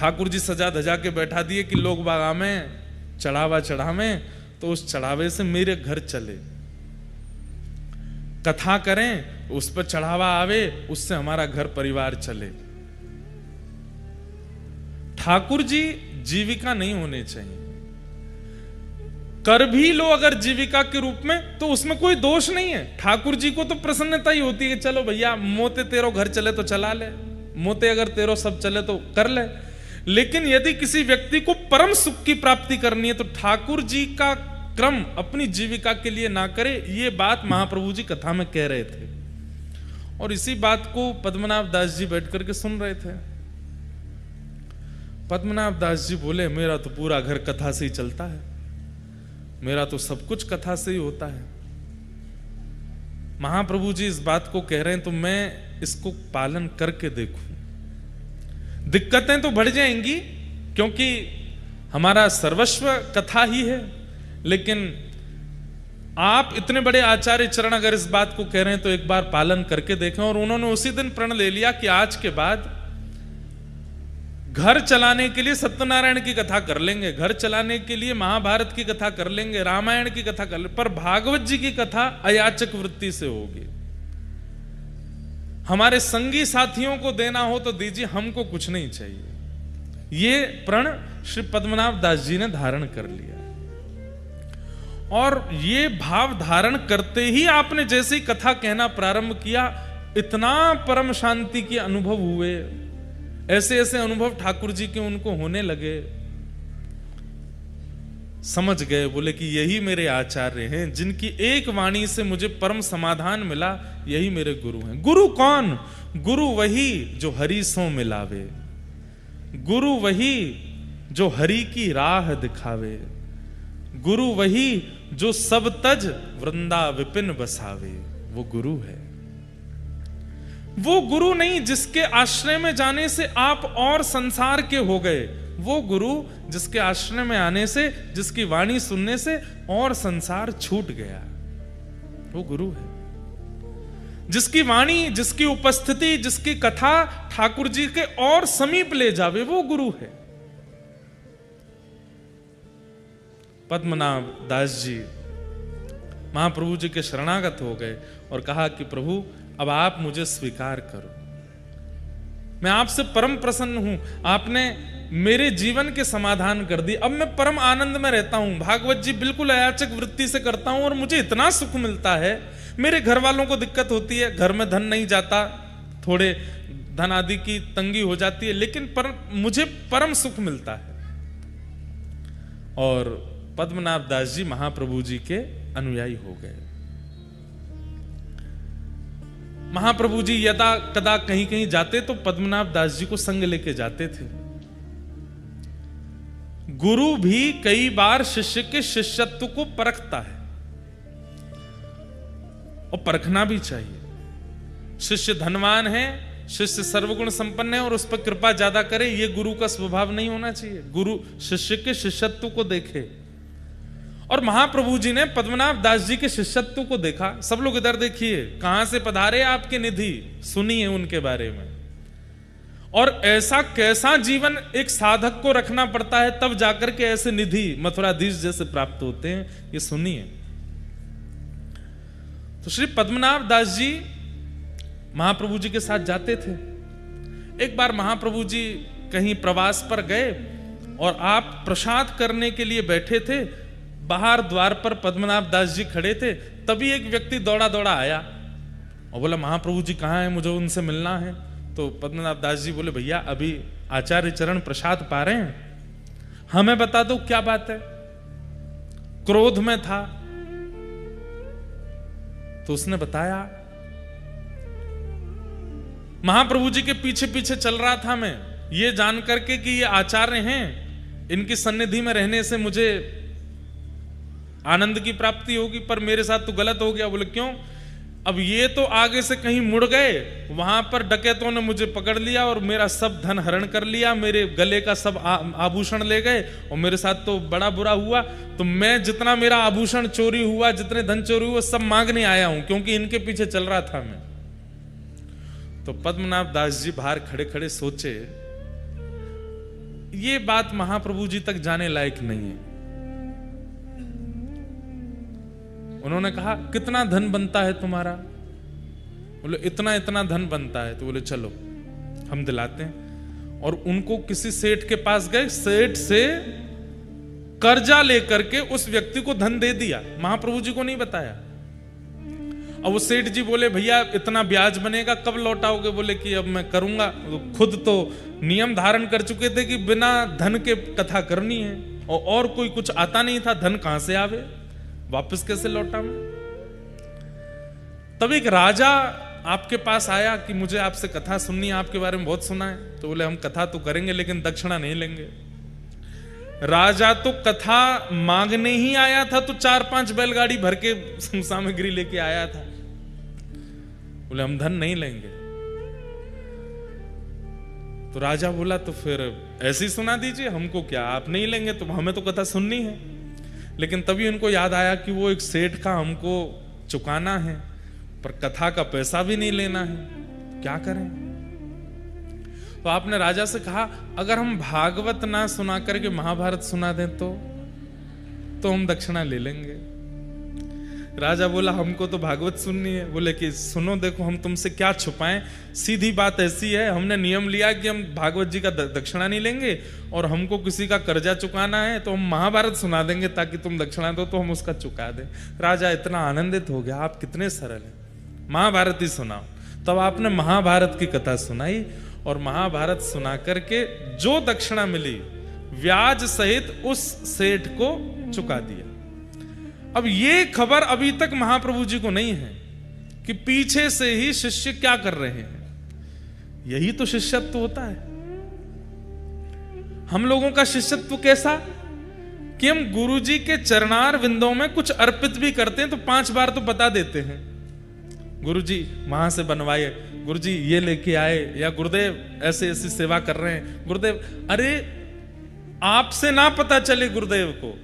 ठाकुर जी सजा धजा के बैठा दिए कि लोग बागा में चढ़ावा चढ़ावे, तो उस चढ़ावे से मेरे घर चले, कथा करें, उस पर चढ़ावा आवे, उससे हमारा घर परिवार चले। ठाकुर जी जीविका नहीं होने चाहिए। कर भी लो अगर जीविका के रूप में तो उसमें कोई दोष नहीं है। ठाकुर जी को तो प्रसन्नता ही होती है कि चलो भैया मोते तेरो घर चले तो चला ले, मोते अगर तेरो सब चले तो कर ले। लेकिन यदि किसी व्यक्ति को परम सुख की प्राप्ति करनी है तो ठाकुर जी का क्रम अपनी जीविका के लिए ना करे। ये बात महाप्रभु जी कथा में कह रहे थे और इसी बात को पद्मनाभ दास जी बैठ करके सुन रहे थे। पद्मनाभ दास जी बोले, मेरा तो पूरा घर कथा से ही चलता है, मेरा तो सब कुछ कथा से ही होता है। महाप्रभु जी इस बात को कह रहे हैं तो मैं इसको पालन करके देखूं। दिक्कतें तो बढ़ जाएंगी क्योंकि हमारा सर्वस्व कथा ही है, लेकिन आप इतने बड़े आचार्य चरण अगर इस बात को कह रहे हैं तो एक बार पालन करके देखें। और उन्होंने उसी दिन प्रण ले लिया कि आज के बाद घर चलाने के लिए सत्यनारायण की कथा कर लेंगे, घर चलाने के लिए महाभारत की कथा कर लेंगे, रामायण की कथा कर लेंगे, पर भागवत जी की कथा अयाचक वृत्ति से होगी। हमारे संगी साथियों को देना हो तो दीजिए, हमको कुछ नहीं चाहिए। ये प्रण श्री पद्मनाभ दास जी ने धारण कर लिया और ये भाव धारण करते ही आपने जैसे ही कथा कहना प्रारंभ किया, इतना परम शांति के अनुभव हुए, ऐसे ऐसे अनुभव ठाकुर जी के उनको होने लगे। समझ गए, बोले कि यही मेरे आचार्य हैं, जिनकी एक वाणी से मुझे परम समाधान मिला, यही मेरे गुरु हैं। गुरु कौन? गुरु वही जो हरि सो मिलावे, गुरु वही जो हरि की राह दिखावे, गुरु वही जो सब तज वृंदा विपिन बसावे। वो गुरु है। वो गुरु नहीं जिसके आश्रय में जाने से आप और संसार के हो गए, वो गुरु जिसके आश्रय में आने से, जिसकी वाणी सुनने से और संसार छूट गया, वो गुरु है। जिसकी वाणी, जिसकी उपस्थिति, जिसकी कथा ठाकुर जी के और समीप ले जावे, वो गुरु है। पद्मनाभ दास जी महाप्रभु जी के शरणागत हो गए और कहा कि प्रभु अब आप मुझे स्वीकार करो, मैं आपसे परम प्रसन्न हूं, आपने मेरे जीवन के समाधान कर दी, अब मैं परम आनंद में रहता हूं, भागवत जी बिल्कुल अयाचक वृत्ति से करता हूं और मुझे इतना सुख मिलता है। मेरे घर वालों को दिक्कत होती है, घर में धन नहीं जाता, थोड़े धन आदि की तंगी हो जाती है, लेकिन मुझे परम सुख मिलता है। और पद्मनाभ दास जी महाप्रभु जी के अनुयायी हो गए। महाप्रभु जी यदा कदा कहीं कहीं जाते तो पद्मनाभ दास जी को संग लेके जाते थे। गुरु भी कई बार शिष्य के शिष्यत्व को परखता है और परखना भी चाहिए। शिष्य धनवान है, शिष्य सर्वगुण संपन्न है और उस पर कृपा ज्यादा करे, ये गुरु का स्वभाव नहीं होना चाहिए। गुरु शिष्य के शिष्यत्व को देखे। और महाप्रभु जी ने पद्मनाभ दास जी के शिष्यत्व को देखा। सब लोग इधर देखिए, कहां से पधारे आपके निधि, सुनिए उनके बारे में। और ऐसा कैसा जीवन एक साधक को रखना पड़ता है तब जाकर के ऐसे निधि मथुराधीश जैसे प्राप्त होते हैं, ये सुनिए। तो श्री पद्मनाभ दास जी महाप्रभु जी के साथ जाते थे। एक बार महाप्रभु जी कहीं प्रवास पर गए और आप प्रसाद करने के लिए बैठे थे, बाहर द्वार पर पद्मनाभ दास जी खड़े थे, तभी एक व्यक्ति दौड़ा दौड़ा आया और बोला महाप्रभु जी कहाँ हैं, मुझे उनसे मिलना है। तो पद्मनाभ दास जी बोले भैया अभी आचार्य चरण प्रसाद पा रहे हैं, हमें बता दो क्या बात है। क्रोध में था तो उसने बताया, महाप्रभु जी के पीछे पीछे चल रहा था मैं, ये जान करके कि ये आचार्य हैं, इनकी सन्निधि में रहने से मुझे आनंद की प्राप्ति होगी, पर मेरे साथ तो गलत हो गया। बोले क्यों? अब ये तो आगे से कहीं मुड़ गए, वहां पर डकैतों ने मुझे पकड़ लिया और मेरा सब धन हरण कर लिया, मेरे गले का सब आभूषण ले गए और मेरे साथ तो बड़ा बुरा हुआ। तो मैं जितना मेरा आभूषण चोरी हुआ, जितने धन चोरी हुआ, सब मांगने आया हूं, क्योंकि इनके पीछे चल रहा था मैं। तो पद्मनाभ दास जी बाहर खड़े खड़े सोचे, ये बात महाप्रभु जी तक जाने लायक नहीं है। उन्होंने कहा कितना धन बनता है तुम्हारा? बोले इतना इतना धन बनता है। तो बोले चलो हम दिलाते हैं। और उनको किसी सेठ के पास गए, सेठ से कर्जा लेकर के उस व्यक्ति को धन दे दिया, महाप्रभु जी को नहीं बताया। अब वो सेठ जी बोले भैया इतना ब्याज बनेगा, कब लौटाओगे? बोले कि अब मैं करूंगा। खुद तो नियम धारण कर चुके थे कि बिना धन के कथा करनी है, और कोई कुछ आता नहीं था, धन कहां से आवे, वापस कैसे लौटा मैं? तब एक राजा आपके पास आया कि मुझे आपसे कथा सुननी है, आपके बारे में बहुत सुना है। तो बोले हम कथा तो करेंगे लेकिन दक्षिणा नहीं लेंगे। राजा तो कथा मांगने ही आया था, तो 4-5 बैलगाड़ी भर के सामग्री लेके आया था। बोले हम धन नहीं लेंगे। तो राजा बोला तो फिर ऐसे ही सुना दीजिए, हमको क्या, आप नहीं लेंगे तो हमें तो कथा सुननी है। लेकिन तभी उनको याद आया कि वो एक सेठ का हमको चुकाना है, पर कथा का पैसा भी नहीं लेना है, क्या करें? तो आपने राजा से कहा अगर हम भागवत ना सुना करके महाभारत सुना दें तो हम दक्षिणा ले लेंगे। राजा बोला हमको तो भागवत सुननी है। बोले कि सुनो देखो हम तुमसे क्या छुपाएं, सीधी बात ऐसी है, हमने नियम लिया कि हम भागवत जी का दक्षिणा नहीं लेंगे, और हमको किसी का कर्जा चुकाना है तो हम महाभारत सुना देंगे ताकि तुम दक्षिणा दो तो हम उसका चुका दें। राजा इतना आनंदित हो गया, आप कितने सरल हैं, महाभारत ही सुनाओ। तब आपने महाभारत की कथा सुनाई, और महाभारत सुना करके जो दक्षिणा मिली ब्याज सहित उस सेठ को चुका दिया। अब ये खबर अभी तक महाप्रभु जी को नहीं है कि पीछे से ही शिष्य क्या कर रहे हैं। यही तो शिष्यत्व होता है। हम लोगों का शिष्यत्व कैसा कि हम गुरु जी के चरणार विंदों में कुछ अर्पित भी करते हैं तो 5 बार तो बता देते हैं, गुरु जी वहां से बनवाए, गुरु जी ये लेके आए, या गुरुदेव ऐसे ऐसी सेवा कर रहे हैं। गुरुदेव, अरे आपसे ना पता चले गुरुदेव को,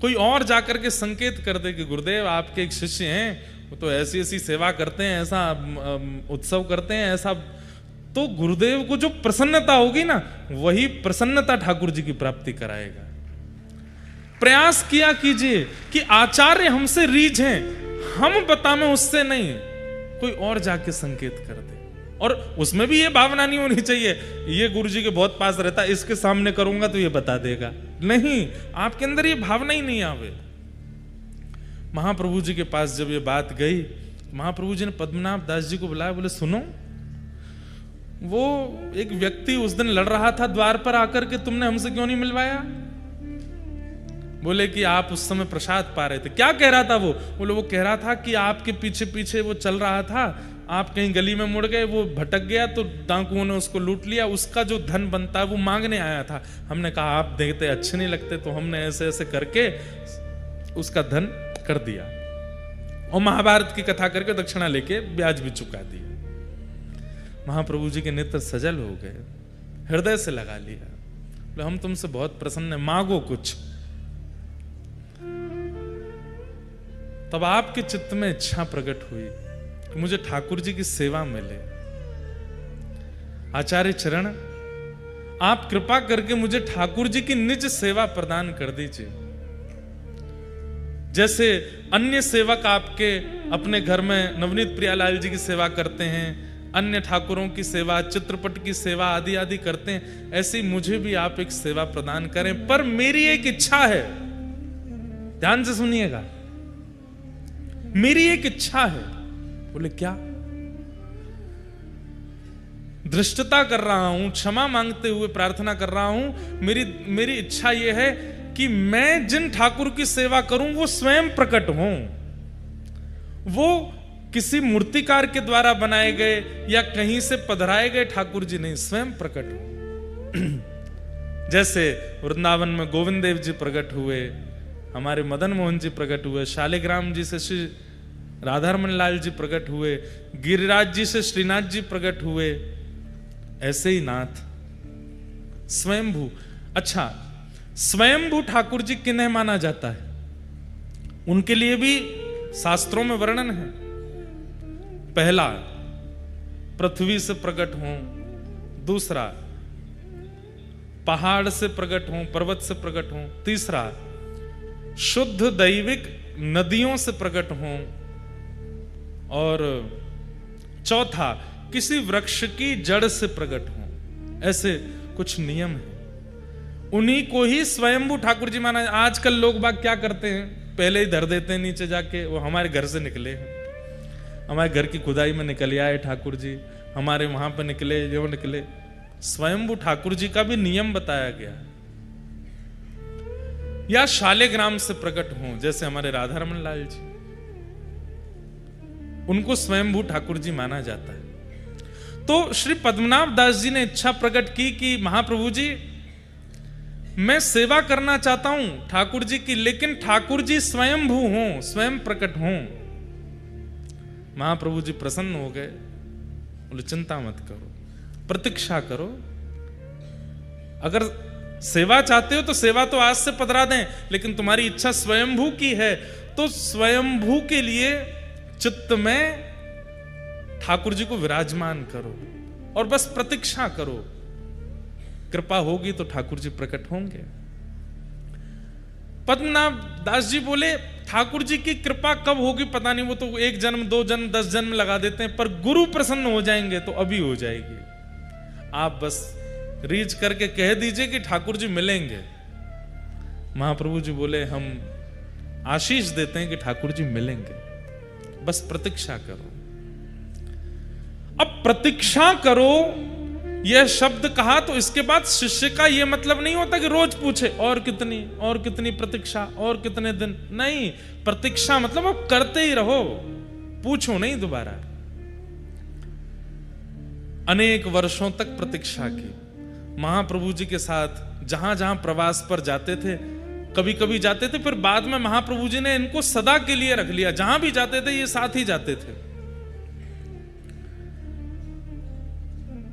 कोई और जाकर के संकेत कर दे कि गुरुदेव आपके एक शिष्य हैं, वो तो ऐसी ऐसी सेवा करते हैं, ऐसा उत्सव करते हैं, ऐसा, तो गुरुदेव को जो प्रसन्नता होगी ना, वही प्रसन्नता ठाकुर जी की प्राप्ति कराएगा। प्रयास किया कीजिए कि आचार्य हमसे रीझ हैं, हम बतावें उससे नहीं, कोई और जाके संकेत कर दे। और उसमें भी ये भावना नहीं होनी चाहिए ये गुरु जी के बहुत पास रहता है, इसके सामने करूंगा तो ये बता देगा। नहीं, आपके अंदर ये भावना ही नहीं आवे। महाप्रभु जी के पास जब ये बात गई, महाप्रभु जी ने पद्मनाभ दास जी को बुलाया, बोले सुनो, वो एक व्यक्ति उस दिन लड़ रहा था द्वार पर आकर के, तुमने हमसे क्यों नहीं मिलवाया? बोले कि आप उस समय प्रसाद पा रहे थे। क्या कह रहा था वो? बोले वो कह रहा था कि आपके पीछे पीछे वो चल रहा था, आप कहीं गली में मुड़ गए, वो भटक गया तो डाकुओं ने उसको लूट लिया, उसका जो धन बनता है वो मांगने आया था। हमने कहा आप देते अच्छे नहीं लगते, तो हमने ऐसे ऐसे करके उसका धन कर दिया, और महाभारत की कथा करके दक्षिणा लेके ब्याज भी चुका दिया। महाप्रभु जी के नेत्र सजल हो गए, हृदय से लगा लिया, बोले हम तुमसे बहुत प्रसन्न हैं, मांगो कुछ। तब आपके चित्त में इच्छा प्रकट हुई कि मुझे ठाकुर जी की सेवा मिले। आचार्य चरण, आप कृपा करके मुझे ठाकुर जी की निज सेवा प्रदान कर दीजिए। जैसे अन्य सेवक आपके अपने घर में नवनीत प्रियालाल जी की सेवा करते हैं, अन्य ठाकुरों की सेवा, चित्रपट की सेवा आदि आदि करते हैं, ऐसे मुझे भी आप एक सेवा प्रदान करें। पर मेरी एक इच्छा है, ध्यान से सुनिएगा, मेरी एक इच्छा है। बोले क्या? दृष्टता कर रहा हूं, क्षमा मांगते हुए प्रार्थना कर रहा हूं, मेरी इच्छा यह है कि मैं जिन ठाकुर की सेवा करूं वो स्वयं प्रकट हों, वो किसी मूर्तिकार के द्वारा बनाए गए या कहीं से पधराए गए ठाकुर जी नहीं, स्वयं प्रकट हो। जैसे वृंदावन में गोविंद देव जी प्रकट हुए, हमारे मदन मोहन जी प्रकट हुए, शालिग्राम जी से श्री राधारमण लाल जी प्रकट हुए, गिरिराज जी से श्रीनाथ जी प्रकट हुए, ऐसे ही नाथ स्वयंभू। अच्छा, स्वयंभू ठाकुर जी किन्हें माना जाता है? उनके लिए भी शास्त्रों में वर्णन है। पहला, पृथ्वी से प्रकट हों, दूसरा पहाड़ से प्रकट हों, पर्वत से प्रकट हों। तीसरा, शुद्ध दैविक नदियों से प्रकट हों। और चौथा, किसी वृक्ष की जड़ से प्रकट हों। ऐसे कुछ नियम हैं, उन्हीं को ही स्वयंभू ठाकुर जी माना। आजकल लोग बाग क्या करते हैं, पहले ही धर देते हैं नीचे जाके, वो हमारे घर से निकले, हमारे घर की खुदाई में निकल आए ठाकुर जी, हमारे वहां पर निकले, जो निकले। स्वयंभू ठाकुर जी का भी नियम बताया गया। या शालिग्राम से प्रकट हों, जैसे हमारे राधा रमन लाल जी, उनको स्वयंभू ठाकुर जी माना जाता है। तो श्री पद्मनाभ दास जी ने इच्छा प्रकट की कि महाप्रभु जी, मैं सेवा करना चाहता हूं ठाकुर जी की, लेकिन ठाकुर जी स्वयंभू हों, स्वयं प्रकट हों। महाप्रभु जी प्रसन्न हो गए, बोले चिंता मत करो, प्रतीक्षा करो। अगर सेवा चाहते हो तो सेवा तो आज से पधरा दें, लेकिन तुम्हारी इच्छा स्वयंभू की है तो स्वयंभू के लिए चित्त में ठाकुर जी को विराजमान करो और बस प्रतीक्षा करो। कृपा होगी तो ठाकुर जी प्रकट होंगे। पद्मनाभ दास जी बोले, ठाकुर जी की कृपा कब होगी पता नहीं, वो तो 1 जन्म 2 जन्म 10 जन्म लगा देते हैं, पर गुरु प्रसन्न हो जाएंगे तो अभी हो जाएगी। आप बस रीच करके कह दीजिए कि ठाकुर जी मिलेंगे। महाप्रभु जी बोले, हम आशीष देते हैं कि ठाकुर जी मिलेंगे, बस प्रतीक्षा करो। अब प्रतीक्षा करो यह शब्द कहा तो इसके बाद शिष्य का यह मतलब नहीं होता कि रोज पूछे और कितनी प्रतीक्षा, और कितने दिन। नहीं, प्रतीक्षा मतलब अब करते ही रहो, पूछो नहीं दोबारा। अनेक वर्षों तक प्रतीक्षा की। महाप्रभु जी के साथ जहां जहां प्रवास पर जाते थे, कभी कभी जाते थे, फिर बाद में महाप्रभु जी ने इनको सदा के लिए रख लिया। जहां भी जाते थे ये साथ ही जाते थे।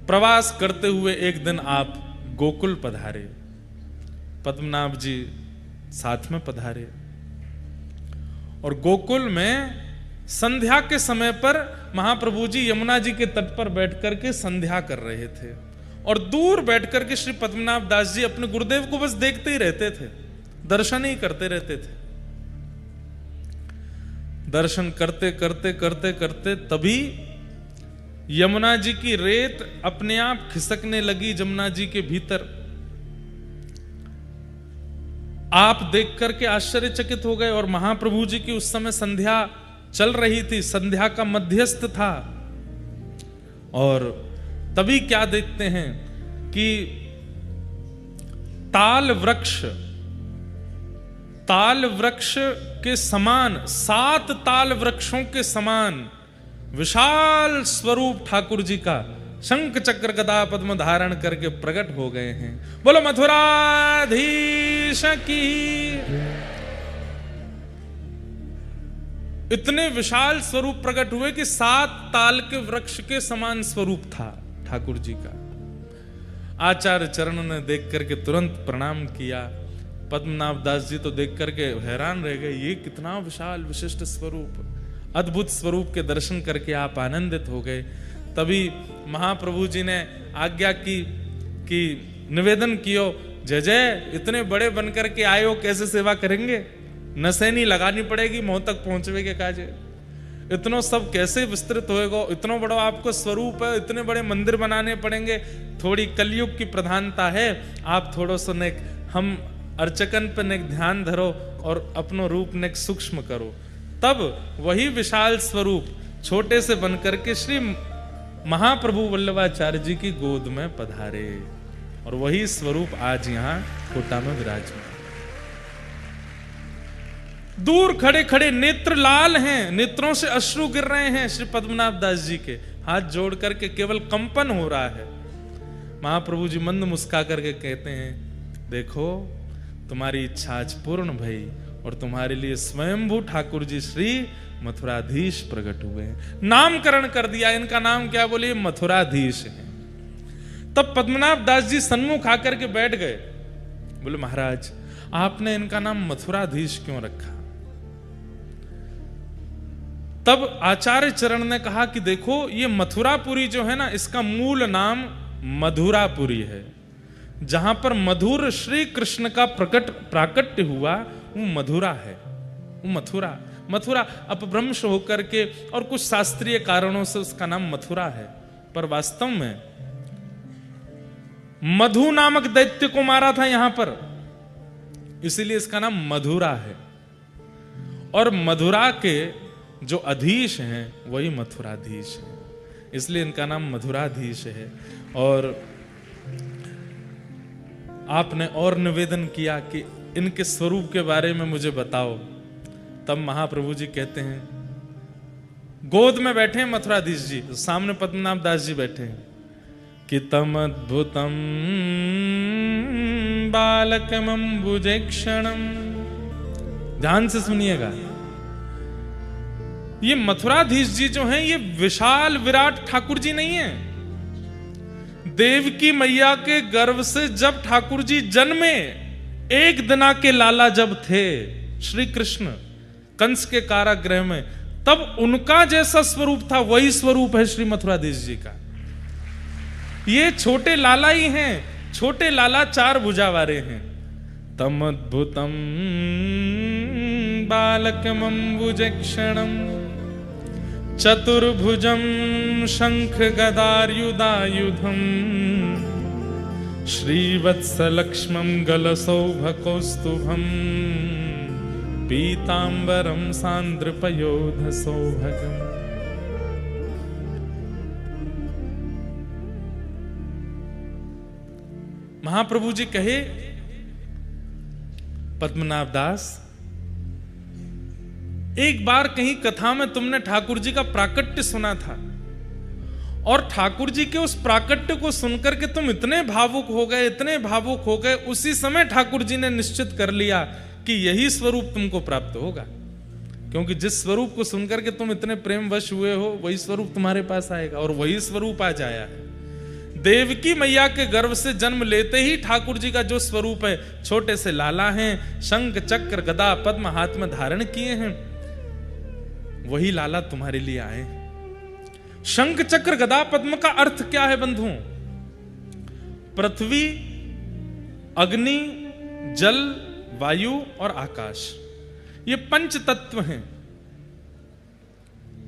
प्रवास करते हुए एक दिन आप गोकुल पधारे, पद्मनाभ जी साथ में पधारे, और गोकुल में संध्या के समय पर महाप्रभु जी यमुना जी के तट पर बैठ करके संध्या कर रहे थे, और दूर बैठ करके श्री पद्मनाभ दास जी अपने गुरुदेव को बस देखते ही रहते थे, दर्शन ही करते रहते थे। दर्शन करते करते करते करते तभी यमुना जी की रेत अपने आप खिसकने लगी जमुना जी के भीतर। आप देख करके आश्चर्यचकित हो गए, और महाप्रभु जी की उस समय संध्या चल रही थी, संध्या का मध्यस्थ था। और तभी क्या देखते हैं कि ताल वृक्ष के समान, 7 ताल वृक्षों के समान विशाल स्वरूप ठाकुर जी का शंख चक्र गदा पद्म धारण करके प्रकट हो गए हैं। बोलो मथुराधीश की। इतने विशाल स्वरूप प्रकट हुए कि 7 ताल के वृक्ष के समान स्वरूप था ठाकुर जी का। आचार्य चरण ने देख करके तुरंत प्रणाम किया। पद्मनाभ दास जी तो देख करके हैरान रह गए, ये कितना विशाल विशिष्ट स्वरूप, अद्भुत स्वरूप के दर्शन करके आप आनंदित हो गए। तभी महाप्रभु जी ने आज्ञा की कि निवेदन कियो, जय जय, इतने बड़े बनकर के आए हो, कैसे सेवा करेंगे? नसैनी लगानी पड़ेगी, मोह तक पहुंचवे के काजे। इतनो सब कैसे विस्तृत होएगा? इतना बड़ा आपको स्वरूप है, इतने बड़े मंदिर बनाने पड़ेंगे। थोड़ी कलयुग की प्रधानता है, आप थोड़ो सो ने हम अर्चकन पर ने ध्यान धरो और अपनो रूप ने सूक्ष्म करो। तब वही विशाल स्वरूप छोटे से बनकर के श्री महाप्रभु वल्लभाचार्य जी की गोद में पधारे, और वही स्वरूप आज यहाँ कोटा में विराजमान। दूर खड़े खड़े नेत्र लाल हैं, नेत्रों से अश्रु गिर रहे हैं श्री पद्मनाभ दास जी के, हाथ जोड़ करके केवल कंपन हो रहा है। महाप्रभु जी मंद मुस्का करके कहते हैं, देखो तुम्हारी इच्छा आज पूर्ण भई, और तुम्हारे लिए स्वयंभू ठाकुर जी श्री मथुराधीश प्रकट हुए हैं। नामकरण कर दिया, इनका नाम क्या? बोले मथुराधीश है। तब पद्मनाभ दास जी सन्मुख आकर के बैठ गए। बोले महाराज, आपने इनका नाम मथुराधीश क्यों रखा? तब आचार्य चरण ने कहा कि देखो, ये मथुरापुरी जो है ना, इसका मूल नाम मधुरापुरी है। जहां पर मधुर श्री कृष्ण का प्राकट्य हुआ, वो मधुरा है, वो मथुरा अपभ्रंश होकर के और कुछ शास्त्रीय कारणों से उसका नाम मथुरा है, पर वास्तव में मधु नामक दैत्य को मारा था यहां पर, इसीलिए इसका नाम मधुरा है। और मधुरा के जो अधीश हैं वही मथुराधीश है, इसलिए इनका नाम मधुराधीश है। और आपने और निवेदन किया कि इनके स्वरूप के बारे में मुझे बताओ, तब महाप्रभु जी कहते हैं, गोद में बैठे हैं मथुराधीश जी, सामने पद्मनाभ दास जी बैठे हैं, कि तम अद्भुतम बालकमंबुजे क्षणम। ध्यान से सुनिएगा, ये मथुराधीश जी जो हैं ये विशाल विराट ठाकुर जी नहीं है। देवकी मैया के गर्भ से जब ठाकुर जी जन्मे, एक दिना के लाला जब थे श्री कृष्ण कंस के कारागृह में, तब उनका जैसा स्वरूप था वही स्वरूप है श्री मथुराधीश जी का। ये छोटे लाला ही हैं, छोटे लाला 4 भुजा वाले हैं। तम अद्भुतम बालकमंबुजे क्षणम चतुर्भुजम शंख गदार्युधायुधम श्रीवत्सलक्ष्मं गलसौभकौस्तुभम पीतांबरम सांद्रपयोध सौभगम। महाप्रभु जी कहे, पद्मनाभ दास, एक बार कहीं कथा में तुमने ठाकुर जी का प्राकट्य सुना था, और ठाकुर जी के उस प्राकट्य को सुनकर के तुम इतने भावुक हो गए, इतने भावुक हो गए, उसी समय ठाकुर जी ने निश्चित कर लिया कि यही स्वरूप तुमको प्राप्त होगा, क्योंकि जिस स्वरूप को सुनकर के तुम इतने प्रेमवश हुए हो वही स्वरूप तुम्हारे पास आएगा, और वही स्वरूप आज आया है। देवकी मैया के गर्भ से जन्म लेते ही ठाकुर जी का जो स्वरूप है, छोटे से लाला हैं, शंख चक्र गदा पद्म हाथ में धारण किए हैं, वही लाला तुम्हारे लिए आए। शंख चक्र गदा पद्म का अर्थ क्या है बंधुओं? पृथ्वी, अग्नि, जल, वायु और आकाश, ये 5 तत्व हैं।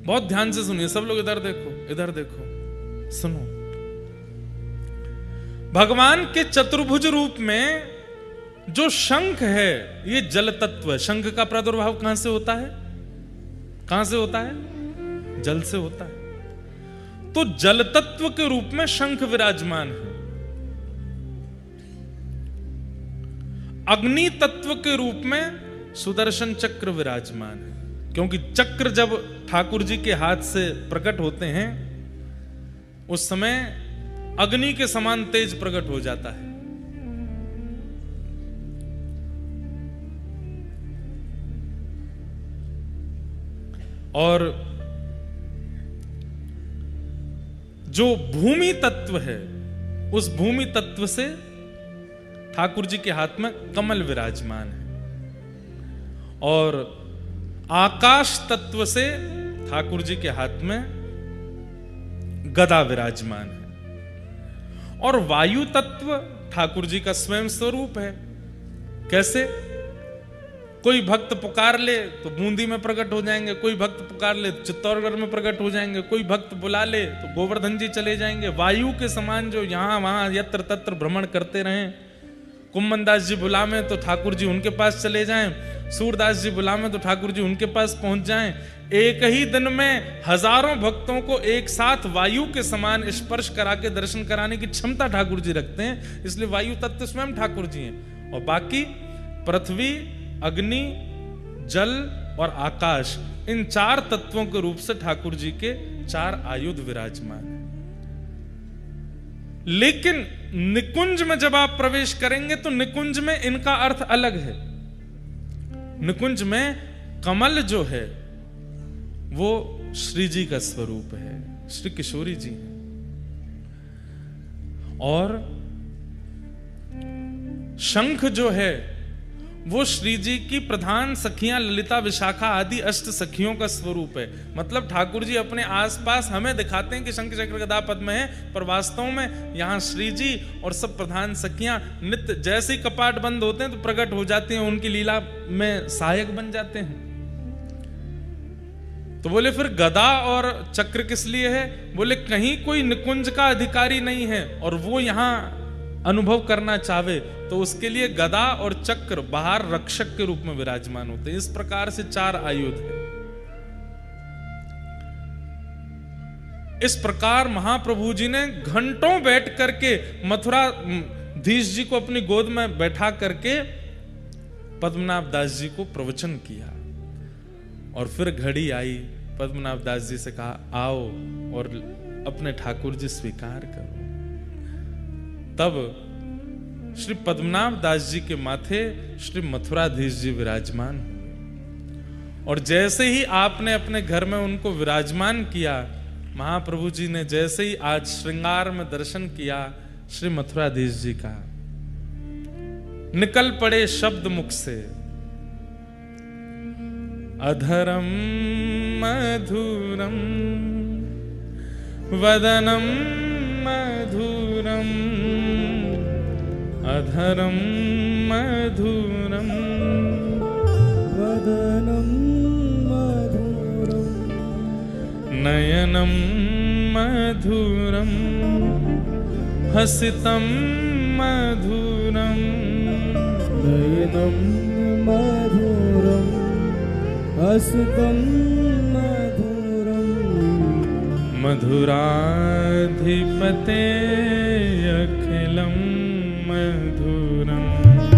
बहुत ध्यान से सुनिए सब लोग, इधर देखो, इधर देखो, सुनो। भगवान के चतुर्भुज रूप में जो शंख है ये जल तत्व है। शंख का प्रादुर्भाव कहां से होता है? कहां से होता है? जल से होता है। तो जल तत्व के रूप में शंख विराजमान है। अग्नि तत्व के रूप में सुदर्शन चक्र विराजमान है, क्योंकि चक्र जब ठाकुर जी के हाथ से प्रकट होते हैं उस समय अग्नि के समान तेज प्रकट हो जाता है। और जो भूमि तत्व है, उस भूमि तत्व से ठाकुर जी के हाथ में कमल विराजमान है, और आकाश तत्व से ठाकुर जी के हाथ में गदा विराजमान है, और वायु तत्व ठाकुर जी का स्वयं स्वरूप है। कैसे? कोई भक्त पुकार ले तो बूंदी में प्रकट हो जाएंगे, कोई भक्त पुकार ले तो चित्तौड़गढ़ में प्रकट हो जाएंगे, कोई भक्त बुला ले तो गोवर्धन जी चले जाएंगे। वायु के समान जो यहां वहां यत्र तत्र भ्रमण करते रहें। कुम्मन दास जी बुला में तो ठाकुर जी उनके पास चले जाएं, सूरदास जी बुला में तो ठाकुर जी उनके पास पहुंच जाएं। एक ही दिन में हजारों भक्तों को एक साथ वायु के समान स्पर्श करा के दर्शन कराने की क्षमता ठाकुर जी रखते हैं, इसलिए वायु तत्व स्वयं ठाकुर जी हैं। और बाकी पृथ्वी, अग्नि, जल और आकाश, इन 4 तत्वों के रूप से ठाकुर जी के 4 आयुध विराजमान हैं। लेकिन निकुंज में जब आप प्रवेश करेंगे तो निकुंज में इनका अर्थ अलग है। निकुंज में कमल जो है वो श्री जी का स्वरूप है, श्री किशोरी जी है। और शंख जो है वो श्री जी की प्रधान सखियां ललिता विशाखा आदि अष्ट सखियों का स्वरूप है। मतलब ठाकुर जी अपने आसपास हमें दिखाते हैं कि शंख चक्र गदा पद्म है, पर वास्तव में यहाँ श्री जी और सब प्रधान सखियां नित्य जैसे ही कपाट बंद होते हैं तो प्रकट हो जाती हैं, उनकी लीला में सहायक बन जाते हैं। तो बोले फिर गदा और चक्र किस लिए है? बोले कहीं कोई निकुंज का अधिकारी नहीं है और वो यहां अनुभव करना चाहे तो उसके लिए गदा और चक्र बाहर रक्षक के रूप में विराजमान होते हैं। इस प्रकार से 4 आयुध है। इस प्रकार महाप्रभु जी ने घंटों बैठ करके मथुराधीश जी को अपनी गोद में बैठा करके पद्मनाभ दास जी को प्रवचन किया। और फिर घड़ी आई, पद्मनाभ दास जी से कहा आओ और अपने ठाकुर जी स्वीकार करो। तब श्री पद्मनाभ दास जी के माथे श्री मथुराधीश जी विराजमान हुए। और जैसे ही आपने अपने घर में उनको विराजमान किया, महाप्रभु जी ने जैसे ही आज श्रृंगार में दर्शन किया श्री मथुराधीश जी का, निकल पड़े शब्द मुख से, अधरम मधुरम वदनम मधुरम, अधरम मधुरम वदनम मधुरम, नयनम मधुरम हसितम मधुरम, नयनम मधुरम हसितम मधुरम, मधुराधिपते अखिलम